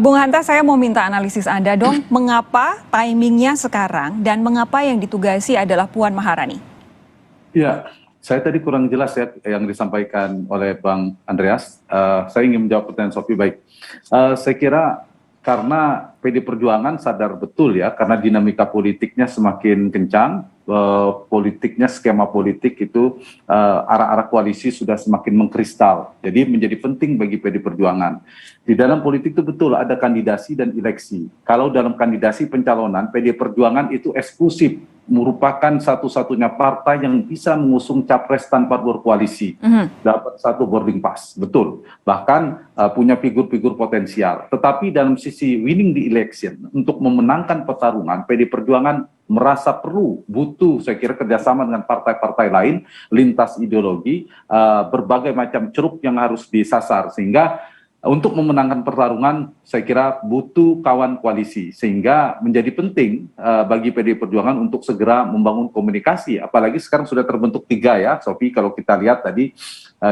Bung Hanta, saya mau minta analisis Anda dong, mengapa timingnya sekarang dan mengapa yang ditugasi adalah Puan Maharani? Ya, saya tadi kurang jelas ya yang disampaikan oleh Bang Andreas. Saya ingin menjawab pertanyaan Sophie baik. Saya kira karena PD Perjuangan sadar betul ya, karena dinamika politiknya semakin kencang, politiknya, skema politik itu arah-arah koalisi sudah semakin mengkristal. Jadi menjadi penting bagi PD Perjuangan. Di dalam politik itu betul ada kandidasi dan eleksi. Kalau dalam kandidasi pencalonan, PD Perjuangan itu eksklusif merupakan satu-satunya partai yang bisa mengusung capres tanpa berkoalisi, dapat satu boarding pass, betul. Bahkan punya figur-figur potensial. Tetapi dalam sisi winning the election, untuk memenangkan pertarungan, PD Perjuangan merasa perlu, butuh, saya kira kerjasama dengan partai-partai lain, lintas ideologi, berbagai macam ceruk yang harus disasar, sehingga untuk memenangkan pertarungan, saya kira butuh kawan koalisi, sehingga menjadi penting bagi PDI Perjuangan untuk segera membangun komunikasi. Apalagi sekarang sudah terbentuk 3 ya, Sophie, kalau kita lihat tadi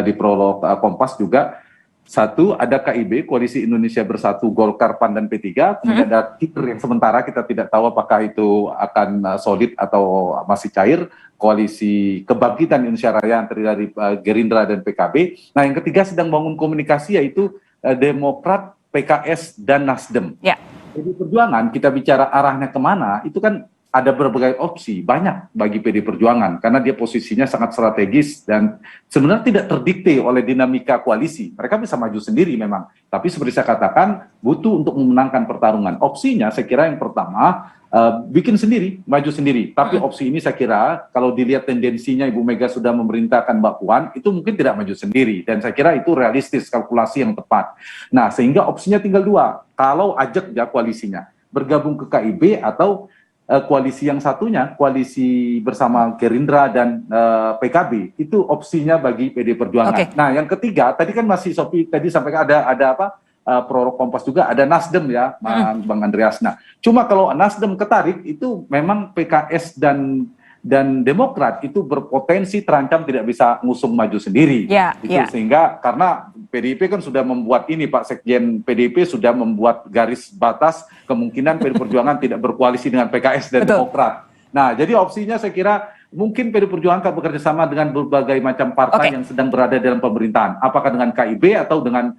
di prolog Kompas juga. Satu, ada KIB, Koalisi Indonesia Bersatu, Golkar, PAN, dan P3. Kemudian ada KIR yang sementara kita tidak tahu apakah itu akan solid atau masih cair. Koalisi Kebangkitan Indonesia Raya yang terdiri dari Gerindra dan PKB. Nah, yang ketiga sedang bangun komunikasi yaitu Demokrat, PKS, dan Nasdem. Ya. Jadi Perjuangan, kita bicara arahnya kemana, itu kan ada berbagai opsi, banyak bagi PD Perjuangan, karena dia posisinya sangat strategis dan sebenarnya tidak terdikte oleh dinamika koalisi. Mereka bisa maju sendiri memang, tapi seperti saya katakan, butuh untuk memenangkan pertarungan. Opsinya saya kira yang pertama, bikin sendiri, maju sendiri. Tapi opsi ini saya kira kalau dilihat tendensinya Ibu Mega sudah memerintahkan Mbak Puan, itu mungkin tidak maju sendiri. Dan saya kira itu realistis, kalkulasi yang tepat. Nah, sehingga opsinya tinggal 2. Kalau ajak ya koalisinya, bergabung ke KIB atau koalisi yang satunya, koalisi bersama Gerindra dan PKB, itu opsinya bagi PD Perjuangan. Okay. Nah, yang ketiga, tadi kan masih Sophie tadi sampaikan ada apa? Prolog Kompas juga ada Nasdem ya, Bang Andreas. Nah, cuma kalau Nasdem ketarik itu memang PKS dan Demokrat itu berpotensi terancam tidak bisa ngusung maju sendiri. Sehingga karena PDIP kan sudah membuat ini, Pak Sekjen PDIP sudah membuat garis batas kemungkinan PD Perjuangan tidak berkoalisi dengan PKS dan Demokrat. Nah, jadi opsinya saya kira mungkin PD Perjuangan akan bekerja sama dengan berbagai macam partai yang sedang berada dalam pemerintahan. Apakah dengan KIB atau dengan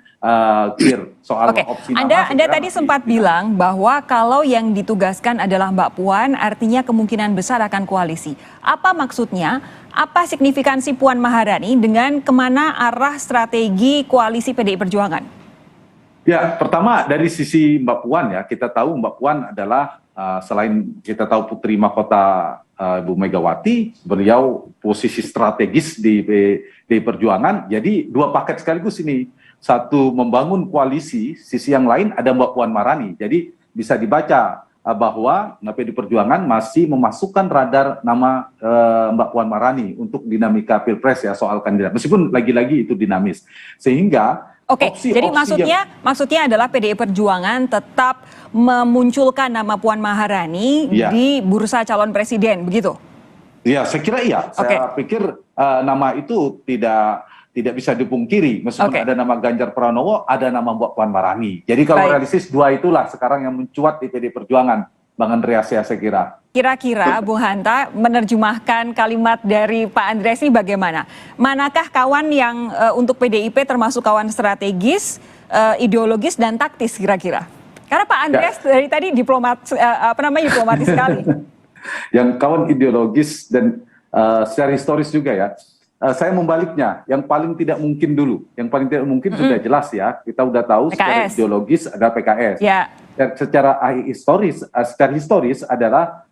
KIR soal opsi nama. Anda tadi sempat bilang bahwa kalau yang ditugaskan adalah Mbak Puan, artinya kemungkinan besar akan koalisi. Apa maksudnya? Apa signifikansi Puan Maharani dengan kemana arah strategi koalisi PDI Perjuangan? Ya, pertama dari sisi Mbak Puan ya, kita tahu Mbak Puan adalah selain kita tahu putri mahkota Ibu Megawati, beliau posisi strategis di Perjuangan, jadi 2 paket sekaligus ini. Satu membangun koalisi, sisi yang lain ada Mbak Puan Maharani. Jadi bisa dibaca bahwa PD Perjuangan masih memasukkan radar nama Mbak Puan Maharani untuk dinamika Pilpres ya, soal kandidat. Meskipun lagi-lagi itu dinamis. Sehingga jadi maksudnya adalah PDI Perjuangan tetap memunculkan nama Puan Maharani di bursa calon presiden, begitu? Iya, saya kira iya. Saya pikir nama itu tidak bisa dipungkiri. Meskipun ada nama Ganjar Pranowo, ada nama Mbak Puan Maharani. Jadi kalau realistis 2 itulah sekarang yang mencuat di PDI Perjuangan, Bang Andreas ya, saya kira. Kira-kira Bung Hanta menerjemahkan kalimat dari Pak Andreas ini bagaimana? Manakah kawan yang untuk PDIP termasuk kawan strategis, ideologis dan taktis kira-kira? Karena Pak Andreas dari tadi diplomatis sekali. Yang kawan ideologis dan secara historis juga ya. Saya membaliknya, yang paling tidak mungkin dulu. Yang paling tidak mungkin sudah jelas ya. Kita udah tahu PKS. Secara ideologis ada PKS. Dan secara historis adalah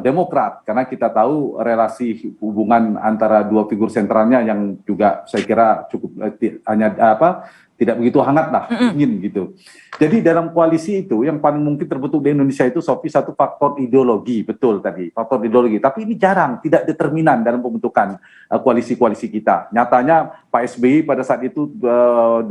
Demokrat, karena kita tahu relasi hubungan antara 2 figur sentralnya yang juga saya kira cukup tidak begitu hangat lah, ingin gitu. Jadi dalam koalisi itu yang paling mungkin terbentuk di Indonesia itu, Sophie, satu faktor ideologi, betul tadi, faktor ideologi. Tapi ini jarang, tidak determinan dalam pembentukan koalisi-koalisi kita. Nyatanya Pak SBY pada saat itu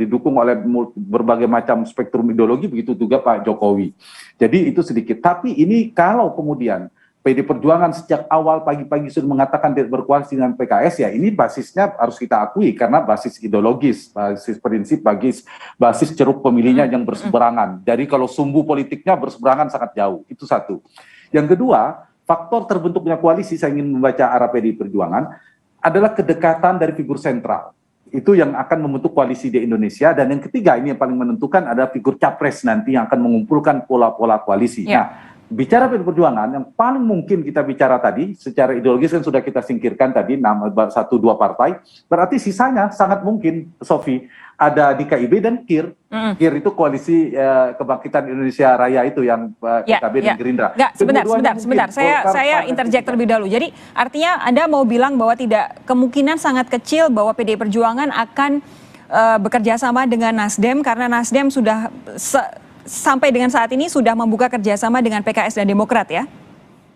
didukung oleh berbagai macam spektrum ideologi, begitu juga Pak Jokowi. Jadi itu sedikit. Tapi ini kalau kemudian PD Perjuangan sejak awal pagi-pagi sudah mengatakan tidak berkoalisi dengan PKS, ya ini basisnya harus kita akui karena basis ideologis, basis prinsip, basis ceruk pemilihnya yang berseberangan. Jadi kalau sumbu politiknya berseberangan sangat jauh, itu satu. Yang kedua, faktor terbentuknya koalisi, saya ingin membaca arah PD Perjuangan, adalah kedekatan dari figur sentral. Itu yang akan membentuk koalisi di Indonesia. Dan yang ketiga, ini yang paling menentukan, adalah figur capres nanti yang akan mengumpulkan pola-pola koalisi. Nah, bicara PD Perjuangan, yang paling mungkin kita bicara tadi, secara ideologis kan sudah kita singkirkan tadi, 1-2 partai, berarti sisanya sangat mungkin, Sofi, ada di KIB dan KIR. KIR itu Koalisi Kebangkitan Indonesia Raya itu yang PKB dan Gerindra. Sebentar. Saya interjek terlebih dahulu. Jadi artinya Anda mau bilang bahwa tidak, kemungkinan sangat kecil bahwa PDI Perjuangan akan bekerja sama dengan Nasdem, karena Nasdem sudah sampai dengan saat ini sudah membuka kerjasama dengan PKS dan Demokrat, ya?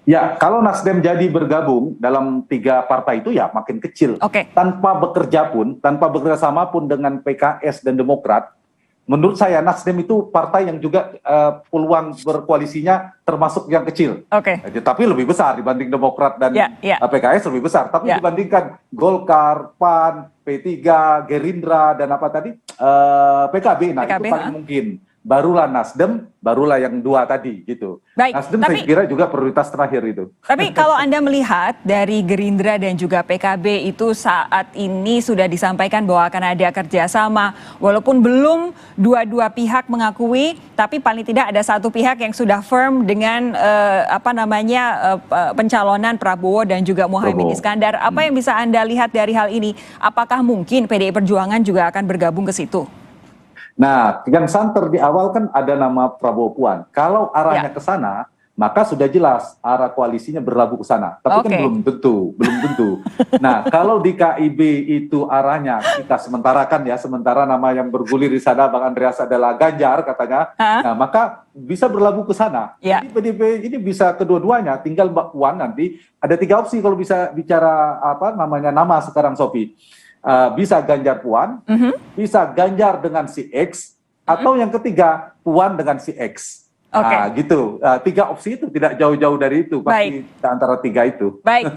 Ya, kalau Nasdem jadi bergabung dalam 3 partai itu, ya makin kecil. Tanpa bekerja sama pun dengan PKS dan Demokrat, menurut saya Nasdem itu partai yang juga peluang berkoalisinya termasuk yang kecil. Tapi lebih besar dibanding Demokrat dan PKS, lebih besar. Tapi dibandingkan Golkar, PAN, P3, Gerindra, dan apa tadi, PKB, nah itu paling mungkin. Barulah Nasdem, barulah yang 2 tadi gitu. Nasdem saya kira juga prioritas terakhir itu. Tapi kalau Anda melihat dari Gerindra dan juga PKB itu saat ini sudah disampaikan bahwa akan ada kerjasama, walaupun belum dua-dua pihak mengakui, tapi paling tidak ada satu pihak yang sudah firm dengan pencalonan Prabowo dan juga Muhaimin Iskandar. Apa yang bisa Anda lihat dari hal ini? Apakah mungkin PDI Perjuangan juga akan bergabung ke situ? Nah, yang santer di awal kan ada nama Prabowo Puan. Kalau arahnya ke sana, maka sudah jelas arah koalisinya berlabuh ke sana. Tapi kan belum tentu. Nah, kalau di KIB itu arahnya kita sementara nama yang bergulir di sana, Bang Andreas, adalah Ganjar katanya. Nah, maka bisa berlabuh ke sana. Jadi PDIP ini bisa kedua-duanya. Tinggal Mbak Puan nanti ada 3 opsi kalau bisa bicara nama sekarang, Sofi. Bisa Ganjar Puan, bisa Ganjar dengan si X, atau yang ketiga Puan dengan si X. Nah, gitu. 3 opsi itu tidak jauh-jauh dari itu, pasti antara 3 itu. Baik.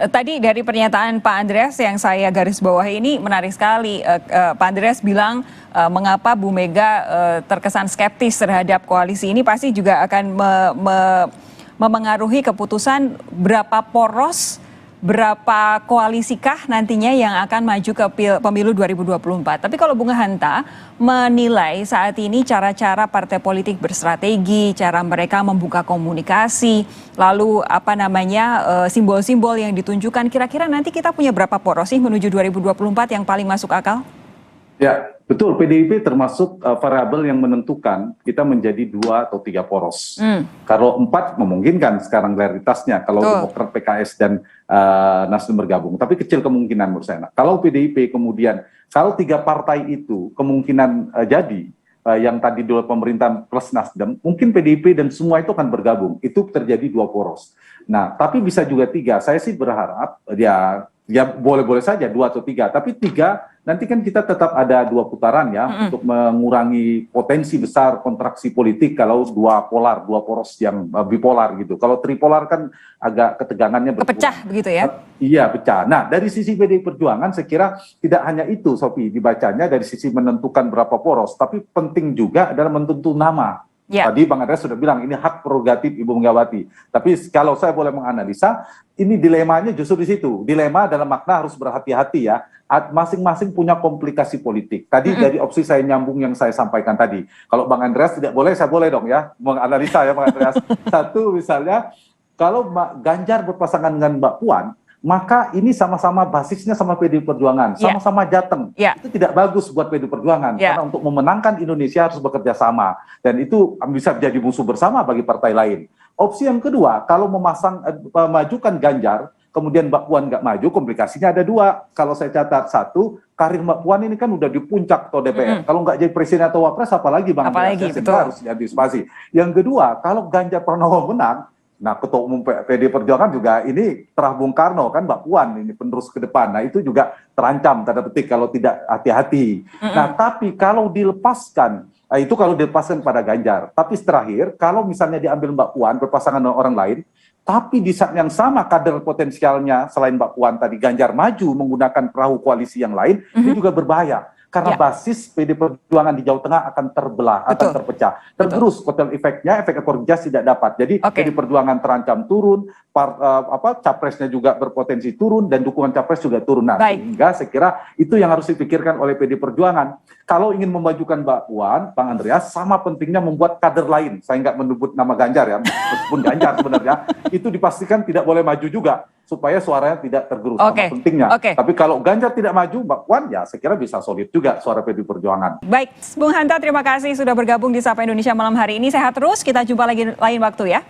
Tadi dari pernyataan Pak Andreas yang saya garis bawahi ini menarik sekali. Pak Andreas bilang mengapa Bu Mega terkesan skeptis terhadap koalisi ini, pasti juga akan memengaruhi keputusan berapa poros, berapa koalisikah nantinya yang akan maju ke pemilu 2024. Tapi kalau Bung Hanta menilai saat ini cara-cara partai politik berstrategi, cara mereka membuka komunikasi, lalu simbol-simbol yang ditunjukkan, kira-kira nanti kita punya berapa poros sih menuju 2024 yang paling masuk akal? Ya, betul. PDIP termasuk variabel yang menentukan kita menjadi 2 atau 3 poros. Kalau 4 memungkinkan sekarang realitasnya kalau Demokrat, PKS, dan Nasdem bergabung. Tapi kecil kemungkinan menurut saya. Nah, kalau PDIP kemudian, kalau 3 partai itu kemungkinan jadi yang tadi dua pemerintahan plus Nasdem, mungkin PDIP dan semua itu akan bergabung. Itu terjadi 2 poros. Nah, tapi bisa juga 3. Saya sih berharap ya boleh-boleh saja 2 atau 3. Tapi 3 nanti kan kita tetap ada 2 putaran ya, untuk mengurangi potensi besar kontraksi politik kalau 2 poros yang bipolar gitu. Kalau tripolar kan agak ketegangannya berkurang. Kepecah begitu ya? Iya, pecah. Nah, dari sisi PDI Perjuangan saya kira tidak hanya itu, Sofi, dibacanya dari sisi menentukan berapa poros, tapi penting juga adalah menentu nama. Tadi Bang Andreas sudah bilang ini hak prerogatif Ibu Megawati. Tapi kalau saya boleh menganalisa, ini dilemanya justru di situ. Dilema dalam makna harus berhati-hati ya. Masing-masing punya komplikasi politik. Tadi dari opsi saya nyambung yang saya sampaikan tadi. Kalau Bang Andreas tidak boleh, saya boleh dong ya menganalisa ya Bang Andreas. Satu misalnya, kalau Ganjar berpasangan dengan Mbak Puan, maka ini sama-sama basisnya sama PDI Perjuangan, sama-sama Jateng. Itu tidak bagus buat PDI Perjuangan, karena untuk memenangkan Indonesia harus bekerja sama. Dan itu bisa menjadi musuh bersama bagi partai lain. Opsi yang kedua, kalau memajukan Ganjar, kemudian Mbak Puan nggak maju, komplikasinya ada 2. Kalau saya catat, 1, karir Mbak Puan ini kan udah di puncak ketua DPR. Kalau nggak jadi presiden atau wapres, apalagi Bang Andreas, harus diantisipasi. Yang kedua, kalau Ganjar Pranowo menang, nah, Ketua Umum PDI Perjuangan juga ini terah Bung Karno kan, Mbak Puan ini penerus ke depan. Nah, itu juga terancam tanda petik kalau tidak hati-hati. Nah, tapi kalau dilepaskan Itu kalau dilepaskan pada Ganjar. Tapi terakhir, kalau misalnya diambil Mbak Puan berpasangan dengan orang lain, tapi di saat yang sama kader potensialnya selain Mbak Puan tadi Ganjar maju menggunakan perahu koalisi yang lain, ini juga berbahaya. Karena basis PD Perjuangan di Jawa Tengah akan terbelah, akan terpecah. Tergerus kotel efeknya, efek ekor jas tidak dapat. Jadi PD Perjuangan terancam turun, capresnya juga berpotensi turun, dan dukungan capres juga turun. Nah, sehingga saya kira itu yang harus dipikirkan oleh PD Perjuangan. Kalau ingin memajukan Mbak Puan, Bang Andreas, sama pentingnya membuat kader lain. Saya nggak menyebut nama Ganjar ya, meskipun Ganjar sebenarnya, itu dipastikan tidak boleh maju juga, supaya suaranya tidak tergerus. Sama pentingnya. Tapi kalau Ganjar tidak maju, Mbak Puan ya saya kira bisa solid juga suara PD Perjuangan. Baik, Bung Hanta, terima kasih sudah bergabung di Sapa Indonesia malam hari ini. Sehat terus, kita jumpa lagi lain waktu ya.